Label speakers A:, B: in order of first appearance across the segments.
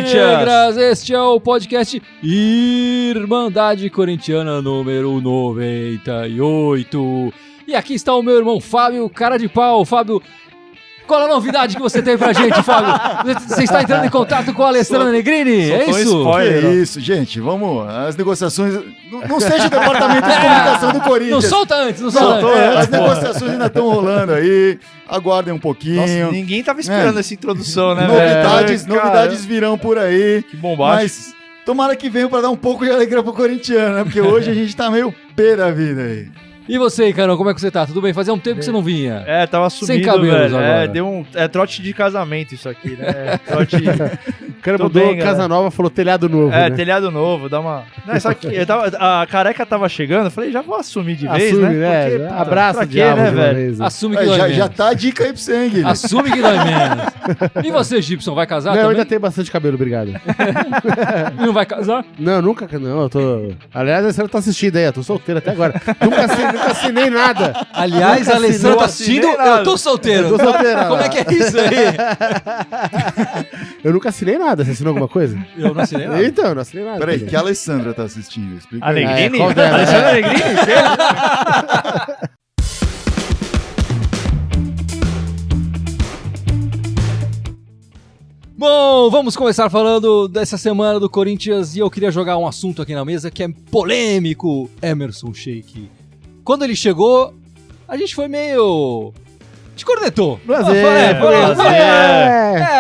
A: Alvinegras, este é o podcast Irmandade Corintiana número 98. E aqui está o meu irmão Fábio, cara de pau. Fábio, qual a novidade que você tem pra gente, Fábio? Você está entrando em contato com a Alessandra Negrini, é isso?
B: Spoiler, é isso, gente, vamos, as negociações, não seja o departamento de comunicação do Corinthians.
A: Não solta antes, não solta antes.
B: As negociações ainda estão rolando aí, aguardem um pouquinho.
C: Nossa, ninguém tava esperando essa introdução, né,
B: novidades virão por aí.
C: Que bombástico.
B: Mas tomara que venham pra dar um pouco de alegria pro corintiano, né? Porque hoje a gente tá meio pé da vida aí.
A: E você, Carol, como é que você tá? Tudo bem? Fazia um tempo que você não vinha.
C: Tava sumido,
A: sem cabelos
C: velho.
A: agora.
C: Deu trote de casamento isso aqui, né? Trote...
D: O cara mudou casa nova, falou telhado novo, né?
C: Telhado novo, dá uma... Não, só que a careca tava chegando, eu falei, já vou assumir de vez,
D: Assume,
C: né?
D: Porque, abraça
C: de quê, né, velho?
A: Assume que dói menos.
B: Já tá a dica aí pra você, hein, Guilherme?
A: Assume que dói menos. E você, Gibson, vai casar também?
D: Eu ainda tenho bastante cabelo, obrigado.
A: E não vai casar?
D: Não, nunca, não, eu tô... Aliás, a Alessandra tá assistindo aí, eu tô solteiro até agora. Nunca assinei nada.
A: Aliás, a Alessandra tá assistindo, eu tô solteiro.
D: Eu tô solteiro.
A: Como é que é isso aí?
D: Eu nunca assinei nada, você assinou alguma coisa?
A: Eu não assinei nada.
D: Então, eu não assinei nada.
B: Peraí, que a Alessandra tá assistindo? Explica
C: A
B: aí.
C: Negrini?
D: qual dela?
C: Alessandra Negrini?
A: Bom, vamos começar falando dessa semana do Corinthians e eu queria jogar um assunto aqui na mesa que é polêmico. Emerson Sheik. Quando ele chegou, a gente foi meio... te cornetou.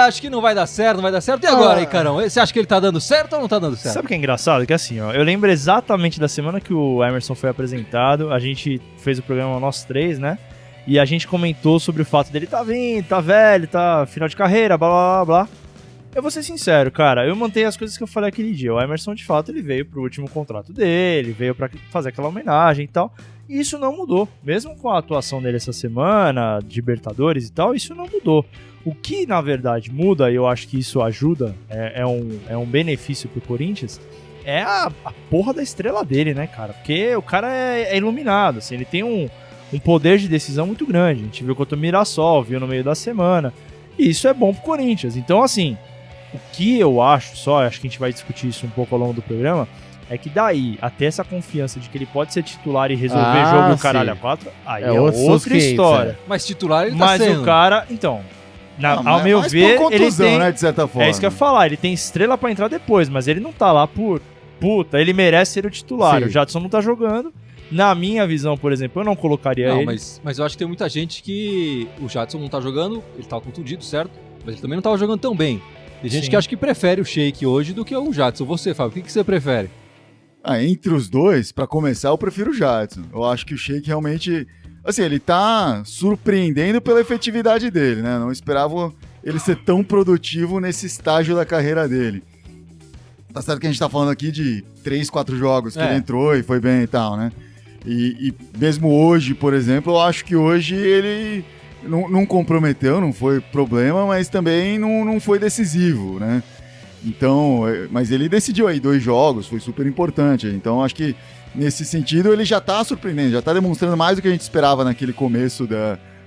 A: Acho que não vai dar certo, não vai dar certo. E agora, aí, Carão? Você acha que ele tá dando certo ou não tá dando certo?
C: Sabe o que é engraçado? Que assim, ó, eu lembro exatamente da semana que o Emerson foi apresentado, a gente fez o programa nós três, né? E a gente comentou sobre o fato dele tá vindo, tá velho, tá final de carreira, blá blá blá blá. Eu vou ser sincero, cara, eu mantenho as coisas que eu falei aquele dia. O Emerson, de fato, ele veio pro último contrato dele, veio pra fazer aquela homenagem e tal. E isso não mudou. Mesmo com a atuação dele essa semana, de Libertadores e tal, isso não mudou. O que, na verdade, muda, e eu acho que isso ajuda, é um benefício pro Corinthians, é a porra da estrela dele, né, cara? Porque o cara é iluminado, assim, ele tem um poder de decisão muito grande. A gente viu contra o Mirassol, viu no meio da semana. E isso é bom pro Corinthians. Então, assim, o que eu acho acho que a gente vai discutir isso um pouco ao longo do programa, é que daí, até essa confiança de que ele pode ser titular e resolver jogo do caralho a 4, aí é outra história.
A: Mas titular ele tá sendo.
C: Mas o cara, então, ao meu ver,
B: contusão,
C: ele tem...
B: né, de certa forma.
C: É isso que eu ia falar, ele tem estrela pra entrar depois, mas ele não tá lá por... Puta, ele merece ser o titular.
D: Sim.
C: O Jadson não tá jogando. Na minha visão, por exemplo, eu não colocaria ele.
A: Mas eu acho que tem muita gente que o Jadson não tá jogando, ele tava contundido, certo? Mas ele também não tava jogando tão bem. Tem gente que acha que prefere o Sheik hoje do que o Jadson. Você, Fábio, o que você prefere?
B: Entre os dois, pra começar, eu prefiro o Jadson. Eu acho que o Sheik realmente... Assim, ele tá surpreendendo pela efetividade dele, né? Não esperava ele ser tão produtivo nesse estágio da carreira dele. Tá certo que a gente tá falando aqui de 3, 4 jogos que ele entrou e foi bem e tal, né? E mesmo hoje, por exemplo, eu acho que hoje ele não comprometeu, não foi problema, mas também não foi decisivo, né? Então, mas ele decidiu aí 2 jogos, foi super importante. Então, acho que nesse sentido ele já tá surpreendendo, já tá demonstrando mais do que a gente esperava naquele começo,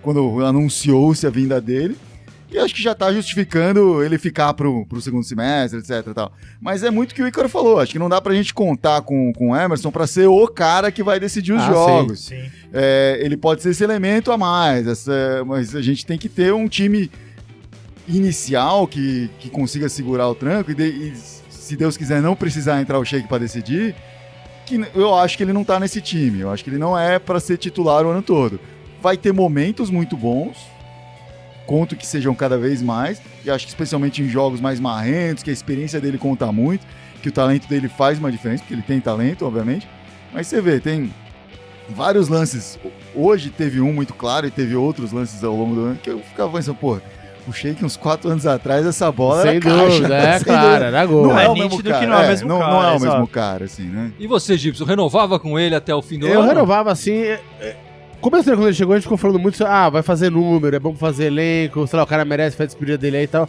B: quando anunciou-se a vinda dele. E acho que já tá justificando ele ficar pro segundo semestre, etc e tal. Mas é muito o que o Ícaro falou, acho que não dá pra gente contar com o Emerson pra ser o cara que vai decidir os jogos.
C: Sim.
B: Ele pode ser esse elemento a mais, mas a gente tem que ter um time inicial que consiga segurar o tranco e se Deus quiser não precisar entrar o Sheik pra decidir, que eu acho que ele não tá nesse time, eu acho que ele não é pra ser titular o ano todo. Vai ter momentos muito bons, conto que sejam cada vez mais, e acho que especialmente em jogos mais marrentos, que a experiência dele conta muito, que o talento dele faz uma diferença, porque ele tem talento, obviamente, mas você vê, tem vários lances, hoje teve um muito claro e teve outros lances ao longo do ano, que eu ficava pensando, pô, o Sheik uns 4 anos atrás, essa bola
D: sem
B: era
D: dúvida,
B: caixa,
D: claro, era gol.
B: Não é o mesmo
C: nítido
B: cara,
C: que não é o mesmo cara,
B: não é o
C: exato.
B: mesmo cara, assim, né?
A: E você, Gibson, renovava com ele até o fim do ano?
D: Eu renovava assim... Começando quando ele chegou, a gente ficou falando muito, vai fazer número, é bom fazer elenco, sei lá, o cara merece, faz a despedida dele aí e tal.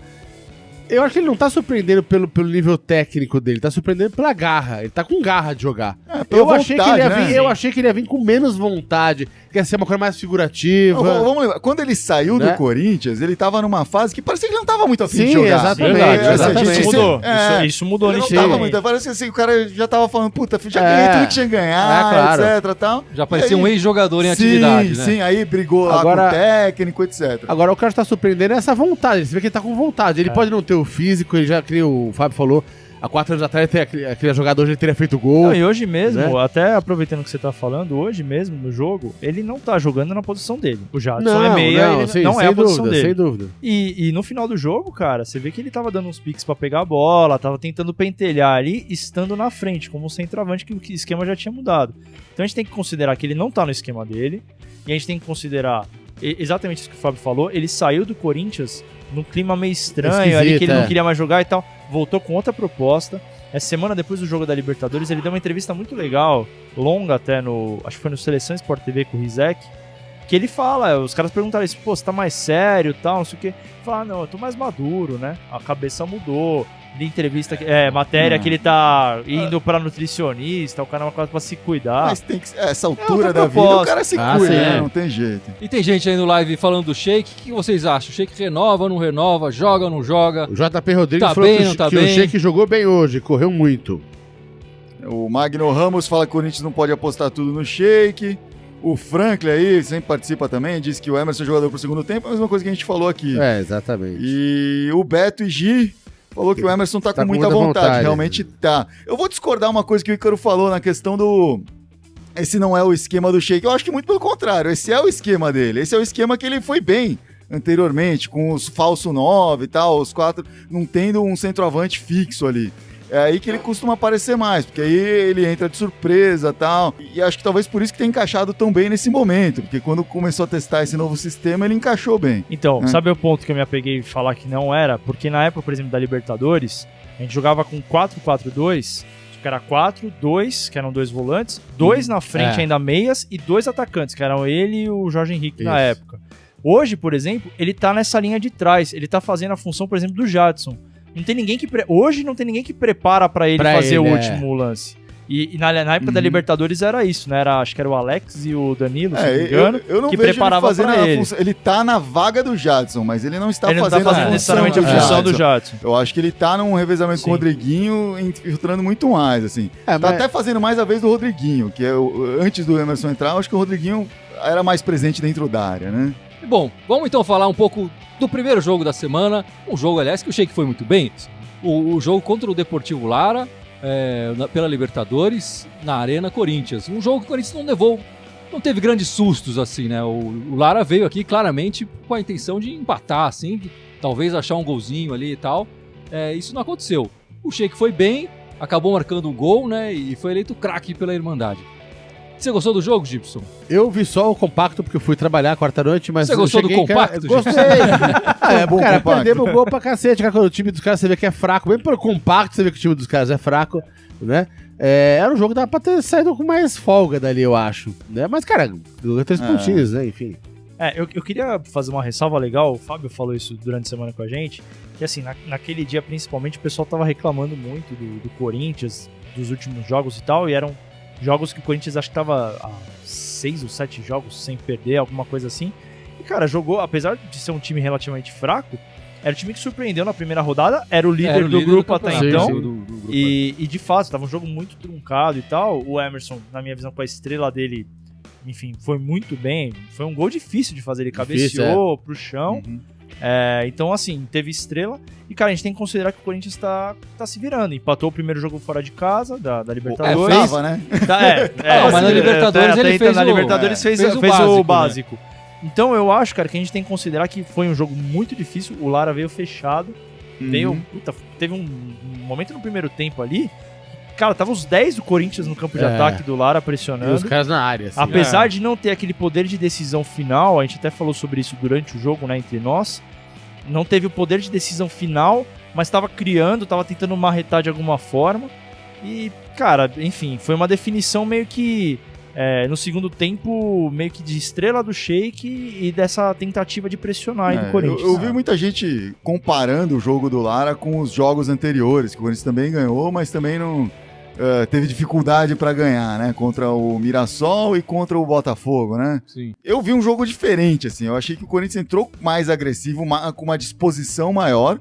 D: Eu acho que ele não tá surpreendendo pelo nível técnico dele, tá surpreendendo pela garra. Ele tá com garra de jogar.
B: Pela vontade,
D: Eu achei que ele ia vir com menos vontade, quer ser uma coisa mais figurativa.
B: Não, vamos lembrar, quando ele saiu do Corinthians, ele tava numa fase que parecia que ele não tava muito afim de
D: Sim,
B: jogar.
D: exatamente.
C: Verdade,
D: Isso
C: mudou.
B: É,
C: Isso mudou
B: Ele não
C: nesse
B: tava
C: momento.
B: muito, parece que assim, o cara já tava falando, puta, já ganhei tudo que tinha que ganhar,
D: claro.
B: etc, tal.
A: Já parecia
B: E aí-
A: um ex-jogador em atividade, né?
B: Sim, aí brigou lá
D: Agora-
B: com o técnico, etc.
D: Agora, o que eu acho que tá surpreendendo é essa vontade. Você vê que ele tá com vontade. Ele pode não ter o físico, ele já, que o Fábio falou, há 4 anos atrás, aquele jogador já teria feito gol.
C: Não, e hoje mesmo,
D: né?
C: até aproveitando o que você tá falando, hoje mesmo no jogo, ele não tá jogando na posição dele. O Jadson é meia, ele não é a posição dele.
D: Sem dúvida.
C: E no final do jogo, cara, você vê que ele tava dando uns piques pra pegar a bola, tava tentando pentelhar ali, estando na frente, como um centroavante que o esquema já tinha mudado. Então a gente tem que considerar que ele não tá no esquema dele, e a gente tem que considerar exatamente isso que o Fábio falou, ele saiu do Corinthians num clima meio estranho, ali que ele não queria mais jogar e tal, voltou com outra proposta. Essa semana, depois do jogo da Libertadores, ele deu uma entrevista muito legal, longa até acho que foi no Seleção Sport TV com o Rizek, que ele fala, os caras perguntaram isso, pô, você tá mais sério e tal, não sei o quê. Ele fala, não, eu tô mais maduro, né? A cabeça mudou. De entrevista, matéria que ele tá indo pra nutricionista, o cara quase pra se cuidar.
B: Mas tem que essa altura da vida,
C: proposta.
B: o cara se
D: Ah,
B: cuida,
D: sim.
B: né? Não tem jeito.
A: E tem gente aí no live falando do Sheik. O que vocês acham? O Sheik renova, não renova? Joga ou não joga?
D: O JP Rodrigues
A: Tá
D: falou
A: bem,
D: que,
A: não tá
D: que
A: bem?
D: o Sheik jogou bem hoje, correu muito.
B: O Magno Ramos fala que o Corinthians não pode apostar tudo no Sheik. O Franklin aí sempre participa também, diz que o Emerson é jogador pro segundo tempo, é a mesma coisa que a gente falou aqui.
D: Exatamente.
B: E o Beto e Gi falou que o Emerson tá com muita vontade, realmente tá. Eu vou discordar uma coisa que o Ícaro falou na questão do... Esse não é o esquema do Sheik. Eu acho que muito pelo contrário, esse é o esquema dele. Esse é o esquema que ele foi bem anteriormente, com os falso 9 e tal, os 4, não tendo um centroavante fixo ali. É aí que ele costuma aparecer mais, porque aí ele entra de surpresa e tal. E acho que talvez por isso que tenha encaixado tão bem nesse momento, porque quando começou a testar esse novo sistema, ele encaixou bem.
C: Então, sabe o ponto que eu me apeguei a falar que não era? Porque na época, por exemplo, da Libertadores, a gente jogava com 4-4-2, que era 4, 2, que eram 2 volantes, 2 na frente ainda meias e 2 atacantes, que eram ele e o Jorge Henrique na época. Hoje, por exemplo, ele tá nessa linha de trás, ele tá fazendo a função, por exemplo, do Jadson. Não tem ninguém que hoje não tem ninguém que prepara pra ele fazer o último lance. E na época da Libertadores era isso, né? Acho que era o Alex e o Danilo, se não me engano,
B: eu não
C: que
B: vejo
C: preparava
B: ele fazendo
C: pra
B: a
C: ele.
B: função. Ele tá na vaga do Jadson, mas ele não está
C: Ele não
B: fazendo,
C: tá fazendo
B: a
C: necessariamente a
B: do
C: função do
B: Jadson.
C: Jadson.
B: Eu acho que ele tá num revezamento
C: Sim.
B: com o Rodriguinho, infiltrando muito mais, assim. Tá até fazendo mais a vez do Rodriguinho, que é antes do Emerson entrar, eu acho que o Rodriguinho era mais presente dentro da área, né?
A: Bom, vamos então falar um pouco do primeiro jogo da semana. Um jogo, aliás, que o Sheik foi muito bem. O jogo contra o Deportivo Lara, pela Libertadores, na Arena Corinthians. Um jogo que o Corinthians não teve grandes sustos, assim, né? O Lara veio aqui claramente com a intenção de empatar, assim, talvez achar um golzinho ali e tal. Isso não aconteceu. O Sheik foi bem, acabou marcando um gol, né? E foi eleito craque pela Irmandade. Você gostou do jogo, Gibson?
D: Eu vi só o compacto porque eu fui trabalhar quarta-noite, mas...
A: Você gostou do compacto,
D: Gostei!
B: bom
D: Cara,
B: compacto.
D: perdemos o gol pra cacete, cara, quando o time dos caras você vê que é fraco, mesmo pelo compacto você vê que o time dos caras é fraco, né? Era um jogo que dava pra ter saído com mais folga dali, eu acho, né? Mas, cara, ganhou 3 pontinhos, né? Enfim.
C: Eu queria fazer uma ressalva legal, o Fábio falou isso durante a semana com a gente, que assim, naquele dia principalmente o pessoal tava reclamando muito do Corinthians, dos últimos jogos e tal, e eram jogos que o Corinthians acho que tava há 6 ou 7 jogos sem perder, alguma coisa assim. E, cara, jogou, apesar de ser um time relativamente fraco, era o time que surpreendeu na primeira rodada, era o líder do grupo até então. E de fato, tava um jogo muito truncado e tal. O Emerson, na minha visão, com a estrela dele, enfim, foi muito bem. Foi um gol difícil de fazer, ele cabeceou pro chão. Então, assim, teve estrela. E, cara, a gente tem que considerar que o Corinthians tá se virando. Empatou o primeiro jogo fora de casa, da Libertadores.
B: Tava, né?
A: Mas na Libertadores ele fez
C: na Libertadores fez
A: o
C: o básico. Então, eu acho, cara, que a gente tem que considerar que foi um jogo muito difícil. O Lara veio fechado. Teve um momento no primeiro tempo ali. Cara, tava os 10 do Corinthians no campo de ataque do Lara pressionando.
D: E os caras na área, assim.
C: Apesar de não ter aquele poder de decisão final, a gente até falou sobre isso durante o jogo, né, entre nós. Não teve o poder de decisão final, mas estava criando, estava tentando marretar de alguma forma. E, cara, enfim, foi uma definição meio que no segundo tempo, meio que de estrela do Sheik e dessa tentativa de pressionar aí do Corinthians.
B: Eu vi muita gente comparando o jogo do Lara com os jogos anteriores, que o Corinthians também ganhou, mas também não teve dificuldade para ganhar, né? Contra o Mirassol e contra o Botafogo, né?
A: Sim.
B: Eu vi um jogo diferente, assim. Eu achei que o Corinthians entrou mais agressivo, com uma disposição maior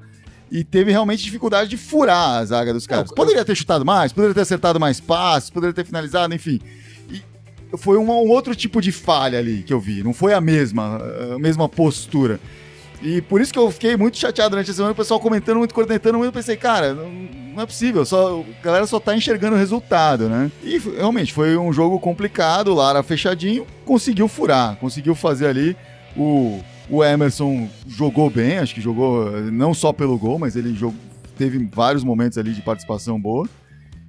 B: e teve realmente dificuldade de furar a zaga dos caras. Poderia ter chutado mais, poderia ter acertado mais passes, poderia ter finalizado, enfim. E foi um outro tipo de falha ali que eu vi. Não foi a mesma postura. E por isso que eu fiquei muito chateado durante a semana, o pessoal comentando muito, cornetando muito, eu pensei, cara, não é possível, a galera só tá enxergando o resultado, né? E realmente foi um jogo complicado, o Lara fechadinho, conseguiu furar, conseguiu fazer ali, o Emerson jogou bem, acho que jogou não só pelo gol, mas ele teve vários momentos ali de participação boa,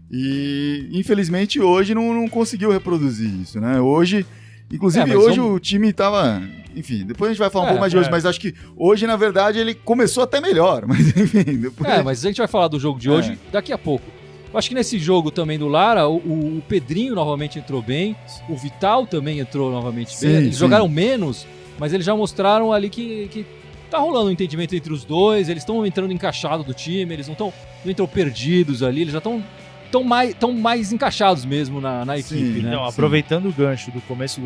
B: e infelizmente hoje não conseguiu reproduzir isso, né? Hoje, inclusive hoje o time tava... Enfim, depois a gente vai falar um pouco mais de hoje, mas acho que hoje, na verdade, ele começou até melhor, mas enfim... Depois...
A: mas a gente vai falar do jogo de hoje daqui a pouco. Eu acho que nesse jogo também do Lara, o Pedrinho novamente entrou bem, o Vital também entrou novamente bem, eles jogaram menos, mas eles já mostraram ali que tá rolando um entendimento entre os dois, eles estão entrando encaixados do time, eles não entram perdidos ali, eles já estão mais encaixados mesmo na equipe, né?
C: Então, aproveitando o gancho do começo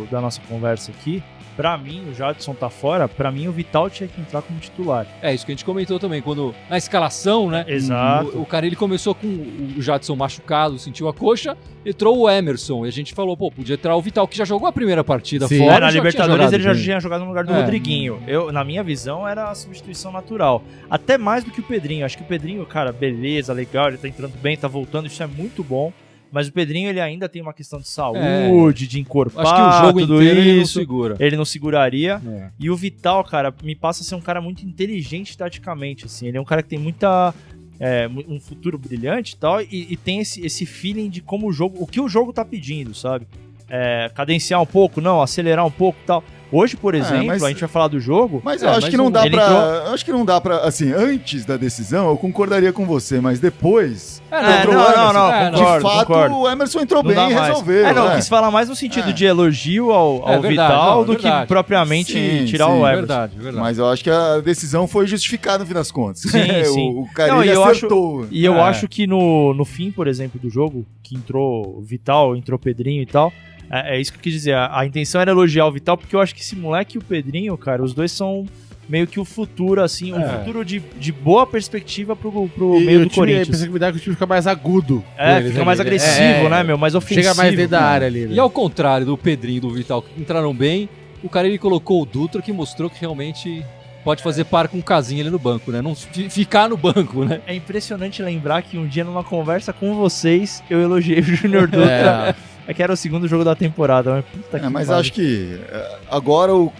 C: da nossa conversa aqui, pra mim, o Jadson tá fora, pra mim o Vital tinha que entrar como titular.
A: É isso que a gente comentou também, quando na escalação, né?
C: Exato.
A: O cara, ele começou com o Jadson machucado, sentiu a coxa, entrou o Emerson, e a gente falou, podia entrar o Vital, que já jogou a primeira partida fora.
C: Na Libertadores ele já tinha jogado no lugar do
A: É.
C: Rodriguinho. Na minha visão, era a substituição natural. Até mais do que o Pedrinho. Acho que o Pedrinho, cara, beleza, legal, ele tá entrando bem, tá voltando, isso é muito bom. Mas o Pedrinho, ele ainda tem uma questão de saúde, de encorpar,
A: acho que o jogo
C: tudo
A: inteiro
C: isso.
A: ele não segura.
C: Ele não seguraria.
A: É.
C: E o Vital, cara, me passa a ser um cara muito inteligente taticamente, assim. Ele é um cara que tem um futuro brilhante e tal, e tem esse feeling de como o que o jogo tá pedindo, sabe? Cadenciar um pouco, acelerar um pouco e tal. Hoje, por exemplo, a gente vai falar do jogo.
B: Mas eu acho que não dá pra. Acho que não dá pra. Assim, antes da decisão, eu concordaria com você, mas depois.
C: Concordo.
B: O Emerson entrou bem e resolveu.
C: Eu quis falar mais no sentido de elogio ao Vital do que propriamente tirar o Emerson.
A: Verdade.
B: Mas eu acho que a decisão foi justificada no fim das contas.
C: Sim.
B: O Carille acertou.
C: Eu acho que no fim, por exemplo, do jogo, que entrou Vital, entrou Pedrinho e tal. É isso que eu quis dizer. A intenção era elogiar o Vital, porque eu acho que esse moleque e o Pedrinho, cara, os dois são meio que o futuro, assim, futuro de boa perspectiva pro meio do Corinthians.
D: Pensa que me dá que o time fica mais agudo.
C: Fica mais agressivo, né, meu? Mais ofensivo.
D: Chega mais dentro da área ali. Né?
A: E ao contrário do Pedrinho e do Vital, que entraram bem, o cara ele colocou o Dutra, que mostrou que realmente pode fazer par com o Casinha ali no banco, né? Não ficar no banco, né?
C: É impressionante lembrar que um dia, numa conversa com vocês, eu elogiei o Júnior Dutra. Que era o segundo jogo da temporada. Mas puta que
B: mas acho que agora o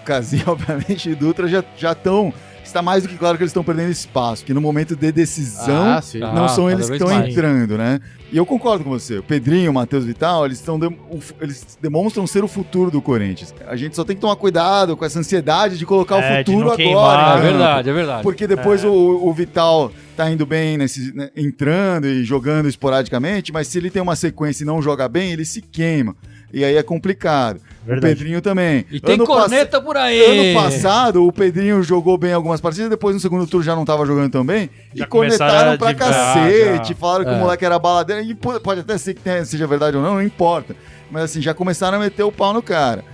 B: Casinha, obviamente, e o Dutra já estão... Está mais do que claro que eles estão perdendo espaço, que no momento de decisão não são eles que estão entrando, né? E eu concordo com você. O Pedrinho, o Matheus Vital, eles demonstram ser o futuro do Corinthians. A gente só tem que tomar cuidado com essa ansiedade de colocar o futuro agora.
A: É verdade.
B: Porque depois o Vital tá indo bem, entrando e jogando esporadicamente, mas se ele tem uma sequência e não joga bem, ele se queima. E aí é complicado.
C: Verdade.
B: O Pedrinho também.
A: E tem corneta por aí.
B: Ano passado, o Pedrinho jogou bem algumas partidas, depois no segundo turno já não tava jogando tão bem.
C: Já
B: e cornetaram pra cacete.
C: Já.
B: Falaram que o moleque era baladeiro. E pode até ser que seja verdade ou não importa. Mas assim, já começaram a meter o pau no cara.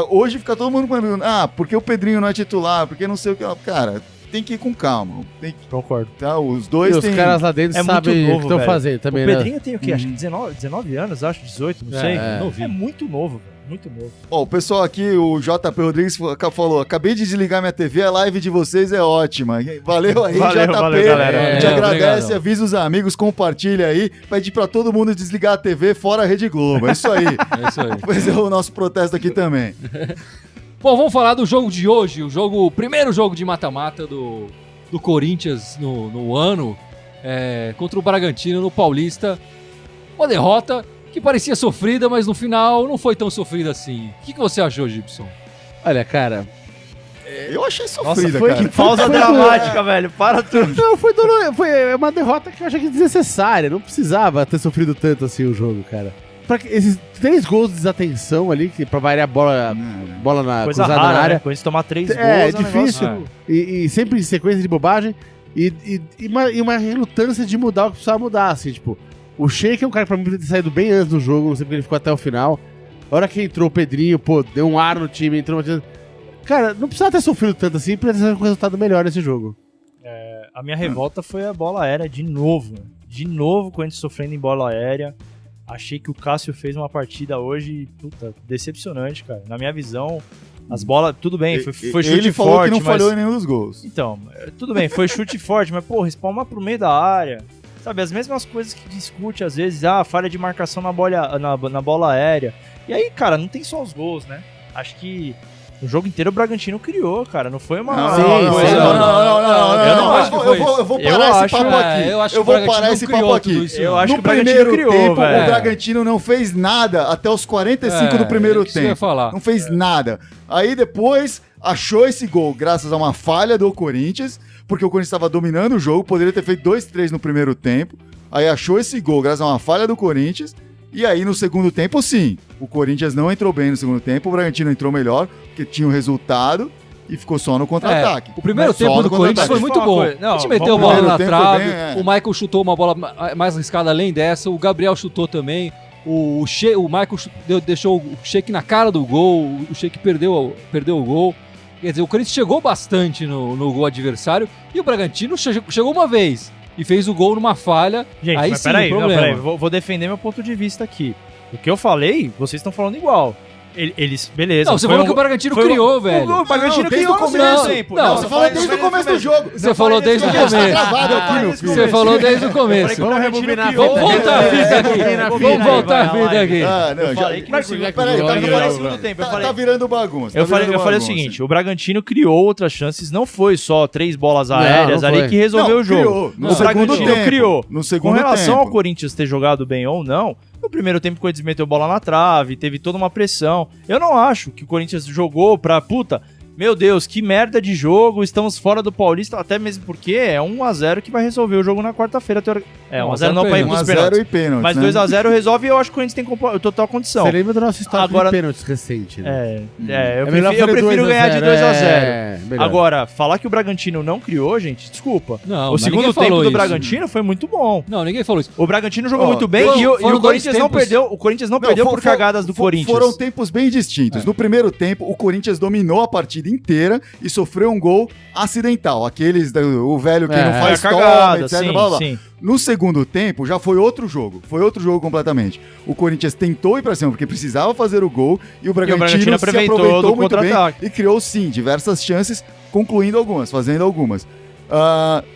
B: Hoje fica todo mundo falando, porque o Pedrinho não é titular, porque não sei o que. Cara, tem que ir com calma.
C: Concordo.
B: Tá, os dois
D: os caras lá dentro sabem o que estão fazendo também,
C: o Pedrinho tem o quê? Acho que 19 anos, 18, não sei. É muito novo, velho. Muito novo.
B: O pessoal aqui, o JP Rodrigues falou, acabei de desligar minha TV, a live de vocês é ótima. Valeu aí, JP.
C: Valeu, galera.
B: Te agradece,
A: obrigado.
B: Avisa os amigos, compartilha aí, pede pra todo mundo desligar a TV fora a Rede Globo. É isso aí. Pois é o nosso protesto aqui também.
A: Bom, vamos falar do jogo de hoje, o primeiro jogo de mata-mata do Corinthians no ano, contra o Bragantino no Paulista. Uma derrota que parecia sofrida, mas no final não foi tão sofrida assim. O que você achou, Gibson?
D: Olha, cara...
B: Eu achei sofrida,
C: foi
B: cara.
C: Que pausa dramática, velho. Para tudo.
D: Não, foi uma derrota que eu achei que desnecessária. Não precisava ter sofrido tanto assim o jogo, cara. esses 3 gols de desatenção ali, que pra variar a bola na
C: Coisa
D: cruzada
C: rara,
D: na área.
C: né? Coisa de tomar 3 gols.
D: É
C: um
D: difícil.
C: negócio-
D: E sempre em sequência de bobagem. E uma relutância de mudar o que precisava mudar, assim, tipo... O Sheik é um cara que pra mim poderia ter saído bem antes do jogo, não sei porque ele ficou até o final. A hora que entrou o Pedrinho, pô, deu um ar no time, entrou... Cara, não precisava ter sofrido tanto assim pra ter um resultado melhor nesse jogo.
C: A minha revolta foi a bola aérea de novo. De novo, com a gente sofrendo em bola aérea. Achei que o Cássio fez uma partida hoje, puta, decepcionante, cara. Na minha visão, as bolas, tudo bem, foi chute
B: Ele falou
C: forte,
B: que não
C: mas...
B: falhou em nenhum dos gols.
C: Então, tudo bem, foi chute forte, mas, pô, espalmar pro meio da área. Sabe, as mesmas coisas que discute às vezes, falha de marcação na bola aérea. E aí, cara, não tem só os gols, né? Acho que o jogo inteiro o Bragantino criou, cara. Não foi uma
D: Sim,
C: coisa...
B: Não.
A: Eu não acho que foi
B: Eu vou
C: Eu
B: parar esse
C: acho-
B: papo aqui.
A: eu acho que
B: Eu
A: o
B: vou
A: Bragantino
B: parar esse
A: criou
B: papo
A: tudo
B: aqui.
A: isso.
C: Eu acho
B: No
C: que o Bragantino
B: primeiro
C: criou,
B: tempo,
C: velho.
B: o Bragantino não fez nada até os 45 do primeiro
A: isso que eu ia
B: tempo.
A: falar.
B: Não fez nada. Aí depois achou esse gol graças a uma falha do Corinthians, porque o Corinthians estava dominando o jogo, poderia ter feito 2-3 no primeiro tempo. Aí achou esse gol graças a uma falha do Corinthians. E aí no segundo tempo, sim, o Corinthians não entrou bem no segundo tempo, o Bragantino entrou melhor, porque tinha o resultado e ficou só no contra-ataque.
A: O primeiro
B: Mas só
A: tempo
B: no
A: do Corinthians
B: contra-ataque.
A: foi muito bom.
C: Não,
A: A gente meteu a
C: vamos-
A: bola
B: primeiro
A: na
B: tempo
A: trave,
B: foi bem,
A: o Michael chutou uma bola mais arriscada além dessa, o Gabriel chutou também, o Michael deixou o Sheik na cara do gol, o Sheik perdeu o gol. Quer dizer, o Corinthians chegou bastante no gol adversário e o Bragantino chegou uma vez e fez o gol numa falha.
C: Gente,
A: aí
C: mas
A: sim,
C: peraí,
A: problema.
C: vou defender meu ponto de vista aqui. O que eu falei, vocês estão falando igual. Eles, beleza.
A: Não, você
C: foi
A: falou
C: um-
A: que o Bragantino
C: foi um-
A: criou, velho.
C: O Bragantino
B: Não, desde
C: criou
B: o
C: no
B: começo.
C: segundo tempo.
A: Não,
B: Você falou desde o começo do jogo.
A: Você falou desde o
B: Tá
A: começo.
B: gravado aqui, meu filho.
A: Você falou desde o começo.
D: Vamos rebobinar a
C: criou-
D: fita.
A: Vamos voltar a fita aqui.
D: Rebobina a
A: Vamos
D: fita.
A: voltar a fita aqui.
B: Ah, não,
C: Eu
B: já,
C: falei que no segundo
D: Peraí,
B: peraí,
C: eu
B: tá
C: falei no
B: virando-
C: segundo tempo. Eu falei,
B: tá virando bagunça.
C: eu falei o seguinte, o Bragantino criou outras chances, não foi só 3 bolas aéreas
D: não
C: ali
D: foi.
C: que resolveu
B: Não,
C: o jogo.
B: criou. No
C: O
B: segundo
C: Bragantino
B: tempo.
C: criou.
B: No
C: Com
B: segundo
C: relação
B: tempo.
C: ao Corinthians ter jogado bem ou não, no primeiro tempo o Corinthians meteu bola na trave, teve toda uma pressão. Eu não acho que o Corinthians jogou pra, puta, meu Deus, que merda de jogo, estamos fora do Paulista, até mesmo porque é 1x0 que vai resolver o jogo na quarta-feira. É, 1x0 não pra ir pros
B: 1-0
C: pênaltis.
B: e pênalti,
C: Mas
B: né?
C: 2x0 resolve e eu acho que o Corinthians tem total condição.
D: Você lembra da nossa história
C: Agora-
D: de pênaltis recente, né?
C: Eu
D: melhor
C: prefiro
D: fazer 2 a
C: ganhar de
D: 0,
C: 2x0.
D: melhor.
C: Agora, falar que o Bragantino não criou, gente, desculpa.
A: Não,
C: O
A: mas
C: segundo
A: ninguém
C: tempo
A: falou
C: do
A: isso.
C: Bragantino foi muito bom.
A: Não, ninguém falou isso.
C: O Bragantino jogou
B: Ó,
C: muito bem
B: foram-
C: e o
A: foram dois
C: Corinthians não
A: tempos-
C: perdeu. O Corinthians não perdeu por cagadas do Corinthians.
B: Foram tempos bem distintos. No primeiro tempo, o Corinthians dominou a partida inteira e sofreu um gol acidental. O velho que
D: É,
B: não faz
C: Foi a cagada,
B: etc.
C: sim,
B: blá, blá.
C: sim.
B: No segundo tempo, já foi outro jogo. Foi outro jogo completamente. O Corinthians tentou ir pra cima porque precisava fazer o gol e o Bragantino,
C: Bragantino
B: se
C: aproveitou
B: aproveitou
C: do
B: muito bem
C: contra-ataque.
B: e criou, sim, diversas chances, concluindo algumas, fazendo algumas.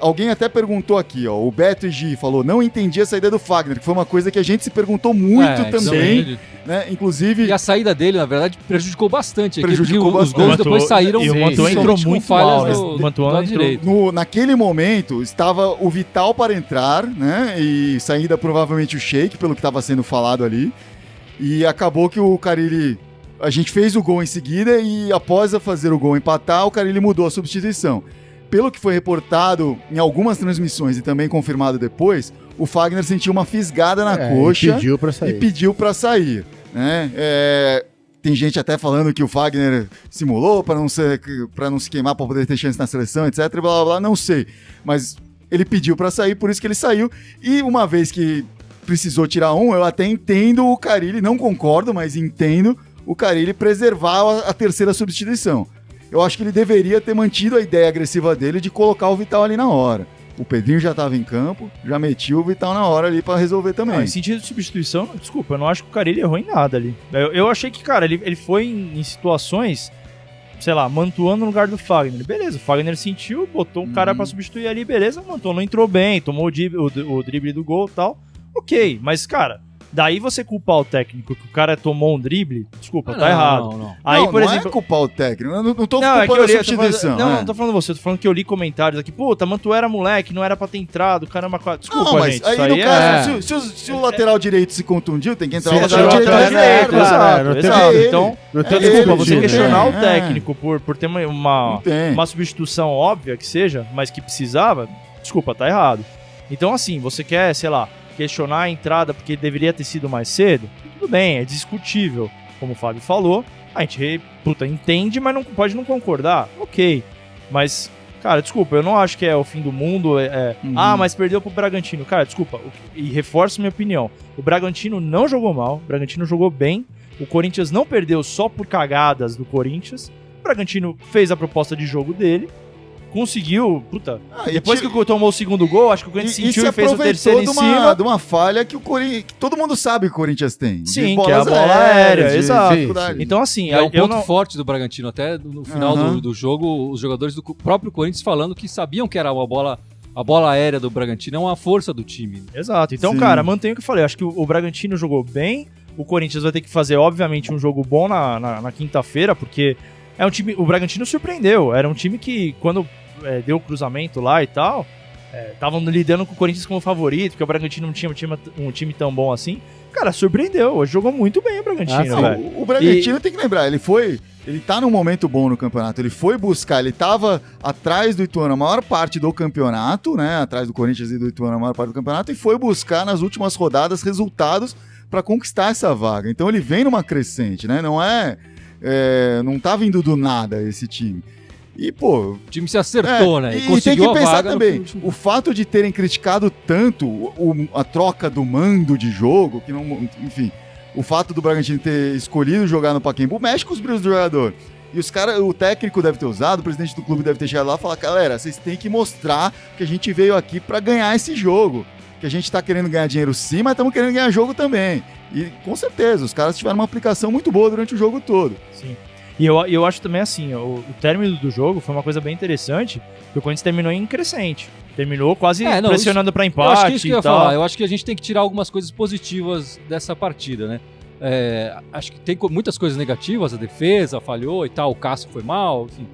B: Alguém até perguntou aqui, ó, o Beto e Gi falou, não entendi a saída do Fagner, que foi uma coisa que a gente se perguntou muito também,
A: sim.
B: né? Inclusive,
A: E a saída dele, na verdade, prejudicou bastante. a equipe,
B: Prejudicou
A: porque os
B: bastante.
A: gols depois saíram
C: E o Mantuan
A: somente
C: entrou
A: com
C: muito
A: falhas
C: mal, né?
A: do
C: O Mantuan
A: lado
C: entrou-
A: direito.
B: naquele momento, estava o Vital para entrar, né? E saída provavelmente o Sheik, pelo que estava sendo falado ali. E acabou que o Carille... A gente fez o gol em seguida e após fazer o gol empatar, o Carille mudou a substituição. Pelo que foi reportado em algumas transmissões e também confirmado depois, o Fagner sentiu uma fisgada na coxa
D: E pediu pra sair.
B: e pediu para sair, né? Tem gente até falando que o Fagner simulou para não se queimar, para poder ter chance na seleção, etc. Blá, blá, blá, não sei. Mas ele pediu para sair, por isso que ele saiu. E uma vez que precisou tirar um, eu até entendo o Carille, não concordo, mas entendo o Carille preservar a terceira substituição. Eu acho que ele deveria ter mantido a ideia agressiva dele de colocar o Vital ali na hora. O Pedrinho já estava em campo, já metiu o Vital na hora ali para resolver também.
C: Não, em sentido de substituição, desculpa, eu não acho que o Carille errou em nada ali. Eu achei que, cara, ele foi em situações, sei lá, Mantuan no lugar do Fagner. Beleza, o Fagner sentiu, botou um cara pra substituir ali, beleza, o Mantuan não entrou bem, tomou o drible do gol e tal. Ok, mas, cara, daí você culpar o técnico que o cara tomou um drible, desculpa, tá errado.
A: Não.
C: Aí,
B: não,
C: por
B: não
C: exemplo,
B: é culpar o técnico, eu não tô
C: não, é que
B: culpando
C: eu
B: a
C: li, eu tô
B: substituição.
C: falando, não tô falando você, eu tô falando que eu li comentários aqui, puta, Mantuan era moleque, não era pra ter entrado, caramba, desculpa,
B: Não, mas
C: gente,
B: aí
C: isso
B: no
C: aí
B: caso, se o lateral direito se contundiu, tem que entrar
D: Sim,
B: o lateral
D: lateral
B: direito.
D: direito,
B: reserva.
D: claro, não
C: exato.
D: tem-
C: Então,
D: Não tem
C: desculpa,
B: ele,
C: você
B: né?
C: questionar o
B: É.
C: técnico por ter
B: Não tem.
C: uma substituição óbvia que seja, mas que precisava, desculpa, tá errado. Então, assim, você quer, sei lá, questionar a entrada porque deveria ter sido mais cedo, tudo bem, é discutível, como o Fábio falou, a gente, entende, mas não pode não concordar, ok, mas, cara, desculpa, eu não acho que é o fim do mundo, mas perdeu pro Bragantino, cara, desculpa, e reforço minha opinião, o Bragantino não jogou mal, o Bragantino jogou bem, o Corinthians não perdeu só por cagadas do Corinthians, o Bragantino fez a proposta de jogo dele, conseguiu, depois que tomou o segundo gol, acho que o Corinthians sentiu e fez o terceiro em cima.
B: De uma falha que que todo mundo sabe que o Corinthians tem.
C: Sim, que é a bola aérea, exato.
D: Sim.
C: Então assim...
A: É um ponto forte do Bragantino, até no final do jogo, os jogadores do próprio Corinthians falando que sabiam que era a bola aérea do Bragantino, é uma força do time.
C: Exato, então,
B: Sim.
C: cara, mantenho o que eu falei, acho que o Bragantino jogou bem, o Corinthians vai ter que fazer, obviamente, um jogo bom na quinta-feira, porque é um time, o Bragantino surpreendeu, era um time que, quando deu o cruzamento lá e tal, estavam lidando com o Corinthians como favorito, porque o Bragantino não tinha um time tão bom assim. Cara, surpreendeu, hoje jogou muito bem o Bragantino, velho.
B: O Bragantino tem que lembrar, ele tá num momento bom no campeonato, ele foi buscar, ele tava atrás do Ituano a maior parte do campeonato, né, atrás do Corinthians e do Ituano a maior parte do campeonato, e foi buscar nas últimas rodadas resultados para conquistar essa vaga. Então ele vem numa crescente, né, não tá vindo do nada esse time. E, pô...
A: O time se acertou, né?
B: E tem que
A: conseguiu a
B: pensar
A: vaga
B: também, o fato de terem criticado tanto a troca do mando de jogo, que não... Enfim, o fato do Bragantino ter escolhido jogar no Pacaembu mexe com os brilhos do jogador. E os caras, o técnico deve ter usado, o presidente do clube deve ter chegado lá e falar, galera, vocês têm que mostrar que a gente veio aqui pra ganhar esse jogo. Que a gente tá querendo ganhar dinheiro sim, mas estamos querendo ganhar jogo também. E, com certeza, os caras tiveram uma aplicação muito boa durante o jogo todo.
C: Sim. E eu acho também assim, o término do jogo foi uma coisa bem interessante, porque o Corinthians terminou em crescente. Terminou quase pressionando pra empate.
A: Eu acho que isso que eu ia
C: e tal.
A: falar. Eu acho que a gente tem que tirar algumas coisas positivas dessa partida, né? Acho que tem muitas coisas negativas, a defesa falhou e tal, o Cássio foi mal, enfim,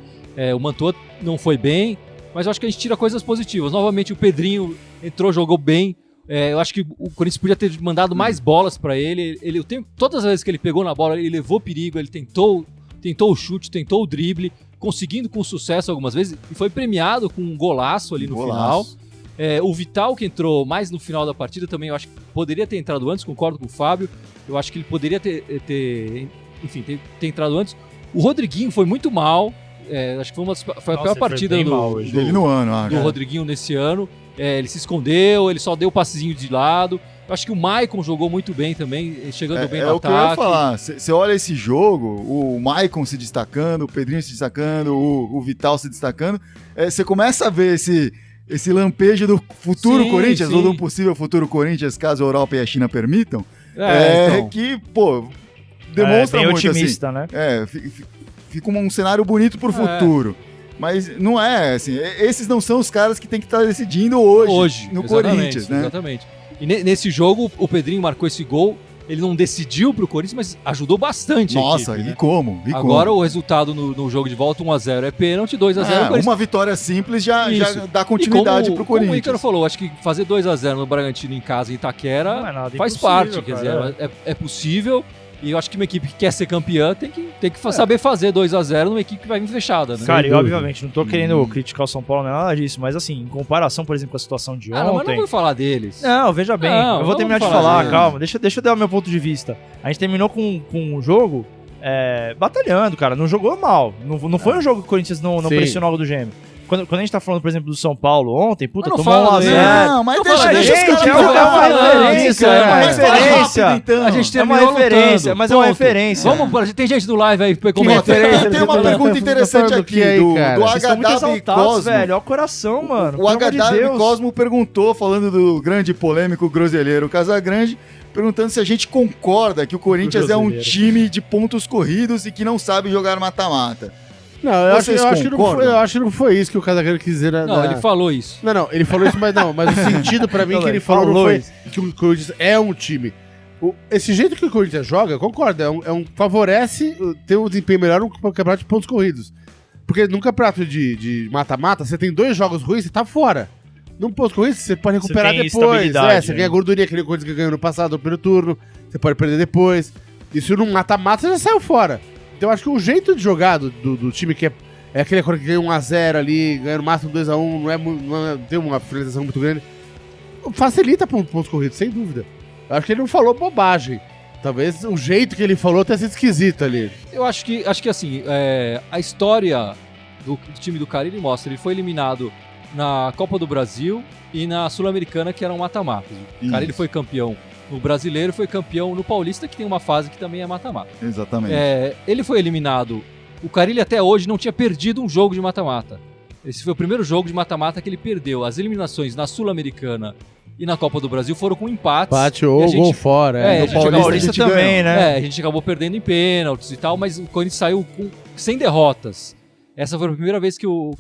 A: o Mantua não foi bem, mas eu acho que a gente tira coisas positivas. Novamente o Pedrinho entrou, jogou bem. Eu acho que o Corinthians podia ter mandado mais bolas pra ele. Todas as vezes que ele pegou na bola, ele levou perigo, ele tentou o chute, tentou o drible, conseguindo com sucesso algumas vezes, e foi premiado com um golaço ali no final. O Vital, que entrou mais no final da partida, também eu acho que poderia ter entrado antes, concordo com o Fábio. Eu acho que ele poderia ter entrado antes. O Rodriguinho foi muito mal. Acho que foi a pior partida
B: dele no ano,
A: do Rodriguinho nesse ano. Ele se escondeu, ele só deu o passezinho de lado. Eu acho que o Maicon jogou muito bem também, chegando bem no ataque. É o que eu ia falar.
B: Você olha esse jogo, o Maicon se destacando, o Pedrinho se destacando, o Vital se destacando. Você começa a ver esse lampejo do futuro Corinthians, ou do possível futuro Corinthians, caso a Europa e a China permitam. Então. Que, pô, demonstra
C: bem
B: muito
C: otimista,
B: assim.
C: Né?
B: Fica um cenário bonito pro futuro. Mas não é assim, esses não são os caras que tem que estar decidindo hoje no Corinthians, né?
A: Exatamente. E nesse jogo, o Pedrinho marcou esse gol, ele não decidiu pro Corinthians, mas ajudou bastante.
B: Nossa,
A: a equipe,
B: e como?
A: Agora o resultado no jogo de volta, 1-0 é pênalti, 2-0
B: uma vitória simples já dá continuidade pro Corinthians.
A: Como o Ícaro falou, acho que fazer 2-0 no Bragantino em casa, em Itaquera, faz parte, quer dizer, é possível. E eu acho que uma equipe que quer ser campeã tem que saber fazer 2-0 numa equipe que vai vir fechada, né?
C: Cara, e obviamente, não tô querendo criticar o São Paulo, não é nada disso, mas assim, em comparação, por exemplo, com a situação de ontem...
A: Não, mas não vou falar deles.
C: Não, veja bem, eu vou terminar de falar, calma, deixa eu dar o meu ponto de vista. A gente terminou com um jogo batalhando, cara, não jogou mal, não foi um jogo que o Corinthians não pressionou algo do gêmeo. Quando a gente tá falando, por exemplo, do São Paulo ontem, tomou 1-0.
B: Não, mas deixa os caras
C: é uma referência.
A: A gente tem uma referência,
C: mas é uma referência.
A: Tem gente no live aí comentando.
B: Tem uma pergunta interessante aqui do HW Cosmo.
C: Velho, olha o coração, mano.
B: O HW Cosmo perguntou, falando do grande polêmico groselheiro Casagrande, perguntando se a gente concorda que o Corinthians é um time de pontos corridos e que não sabe jogar mata-mata.
D: Não, eu acho que não foi isso que o Casagrande quis dizer.
A: Não, ele falou isso.
D: Não, ele falou isso, mas o sentido pra mim que ele falou não foi que o Corinthians é um time. Esse jeito que o Corinthians joga, eu concordo, favorece ter um desempenho melhor no campeonato de pontos corridos. Porque num campeonato de mata-mata, você tem 2 jogos ruins, você tá fora. Num pontos corridos, você pode recuperar depois. Você ganha gordurinha, aquele Corinthians que ganhou no passado, no primeiro turno, você pode perder depois. E se num mata-mata, você já saiu fora. Então eu acho que o jeito de jogar do time que é aquele que ganha 1-0 ali, ganha no máximo 2-1, não tem uma finalização muito grande. facilita pontos corridos, sem dúvida. Eu acho que ele não falou bobagem. Talvez o jeito que ele falou tenha sido esquisito ali.
A: Eu acho que assim, a história do time do Carille mostra, ele foi eliminado na Copa do Brasil e na Sul-Americana, que eram mata-matas. O Carille foi campeão no Brasileiro, foi campeão no Paulista, que tem uma fase que também é mata-mata.
B: Exatamente.
A: Ele foi eliminado. O Carille até hoje não tinha perdido um jogo de mata-mata. Esse foi o primeiro jogo de mata-mata que ele perdeu. As eliminações na Sul-Americana e na Copa do Brasil foram com empates.
D: Empate ou gol fora.
A: A gente
C: Paulista também, né?
A: A gente acabou perdendo em pênaltis e tal, mas o Corinthians saiu sem derrotas. Essa foi a primeira vez que o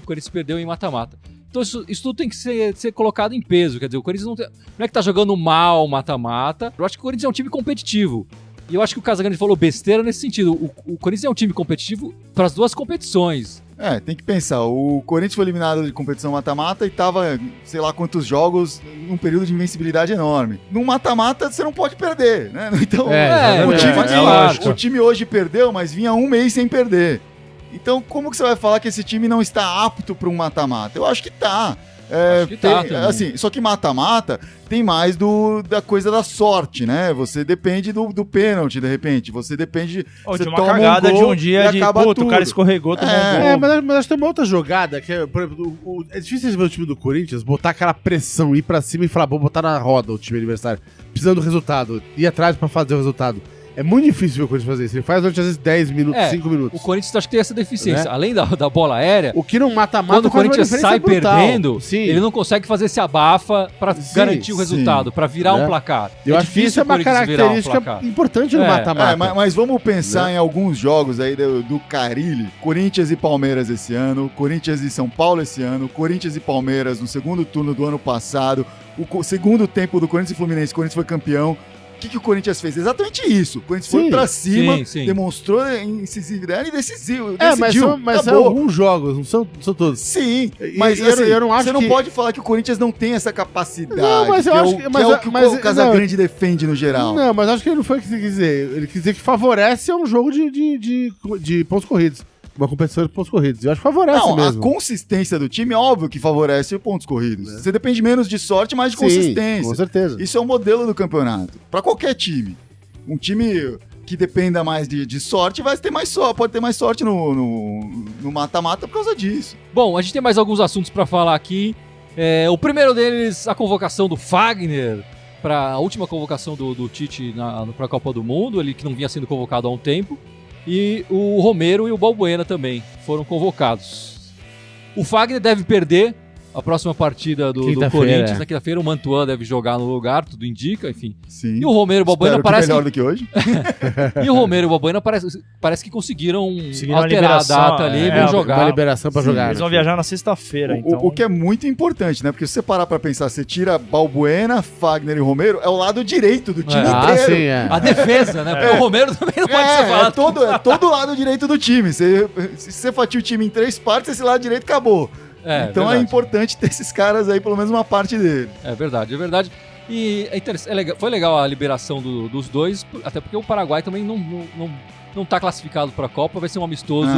A: Corinthians perdeu em mata-mata. Então isso tudo tem que ser colocado em peso. Quer dizer, o Corinthians não é que tá jogando mal mata-mata. Eu acho que o Corinthians é um time competitivo. E eu acho que o Casagrande falou besteira nesse sentido. O Corinthians é um time competitivo para as duas competições.
B: Tem que pensar. O Corinthians foi eliminado de competição mata-mata e tava, sei lá quantos jogos, num período de invencibilidade enorme. Num mata-mata, você não pode perder, né? Então, o time hoje perdeu, mas vinha um mês sem perder. Então, como que você vai falar que esse time não está apto para um mata-mata? Eu acho que tá. Assim, só que mata-mata tem mais da coisa da sorte, né? Você depende do pênalti, de repente. Você depende
C: de uma cagada de um dia de puto, o cara escorregou, tomou um gol.
D: Mas tem uma outra jogada que é, por exemplo, é difícil ver o time do Corinthians botar aquela pressão, ir pra cima e falar, vou botar na roda o time adversário, precisando do resultado, ir atrás pra fazer o resultado. É muito difícil ver o Corinthians fazer isso. Ele faz durante, às vezes, 10 minutos, 5 minutos.
A: O Corinthians acho que tem essa deficiência. Né? Além da bola aérea,
D: o que não mata-mata,
A: quando o Corinthians sai perdendo,
D: sim,
A: ele não consegue fazer esse abafa pra garantir o resultado, pra virar um placar.
D: Eu acho que isso é uma característica importante no mata-mata.
B: Mas vamos pensar em alguns jogos aí do Carille. Corinthians e Palmeiras esse ano, Corinthians e São Paulo esse ano, Corinthians e Palmeiras no segundo turno do ano passado, o segundo tempo do Corinthians e Fluminense, o Corinthians foi campeão. O que o Corinthians fez? Exatamente isso. O Corinthians foi pra cima, demonstrou incisividade e decidiu.
D: Mas são alguns jogos, não são todos.
B: Sim, mas eu não acho você não pode falar que o Corinthians não tem essa capacidade. Não,
D: mas eu acho que
B: o Casagrande defende no geral.
D: Não, mas acho que ele não foi o que você quis dizer. Ele quis dizer que favorece um jogo de pontos corridos. Uma competição de pontos corridos. Eu acho que favorece mesmo.
B: A consistência do time, óbvio que favorece pontos corridos. Você depende menos de sorte, mais de consistência.
D: Com certeza.
B: Isso é o modelo do campeonato. Pra qualquer time. Um time que dependa mais de sorte vai ter mais sorte, pode ter mais sorte no mata-mata por causa disso.
A: Bom, a gente tem mais alguns assuntos pra falar aqui. O primeiro deles, a convocação do Fagner para a última convocação do Tite para a Copa do Mundo, ele que não vinha sendo convocado há um tempo. E o Romero e o Balbuena também foram convocados. O Fagner deve perder a próxima partida do Corinthians. Na quinta-feira o Mantuan deve jogar no lugar, tudo indica, enfim.
B: Sim.
A: E o Romero e o Balbuena parece
B: melhor do que hoje.
A: E o Romero e o Balbuena parece que conseguiram alterar a data ali e vão jogar.
D: Uma liberação pra jogar.
C: Eles vão viajar na sexta-feira, então.
B: O que é muito importante, né? Porque se você parar pra pensar, você tira Balbuena, Fagner e Romero, é o lado direito do time inteiro.
A: A defesa, né? Porque o Romero também não pode ser falado.
B: É todo o lado direito do time. Se você fatia o time em 3 partes, esse lado direito acabou. Então é importante ter esses caras aí, pelo menos uma parte dele.
A: É verdade. E foi legal a liberação dos dois, até porque o Paraguai também não tá classificado para a Copa, vai ser um amistoso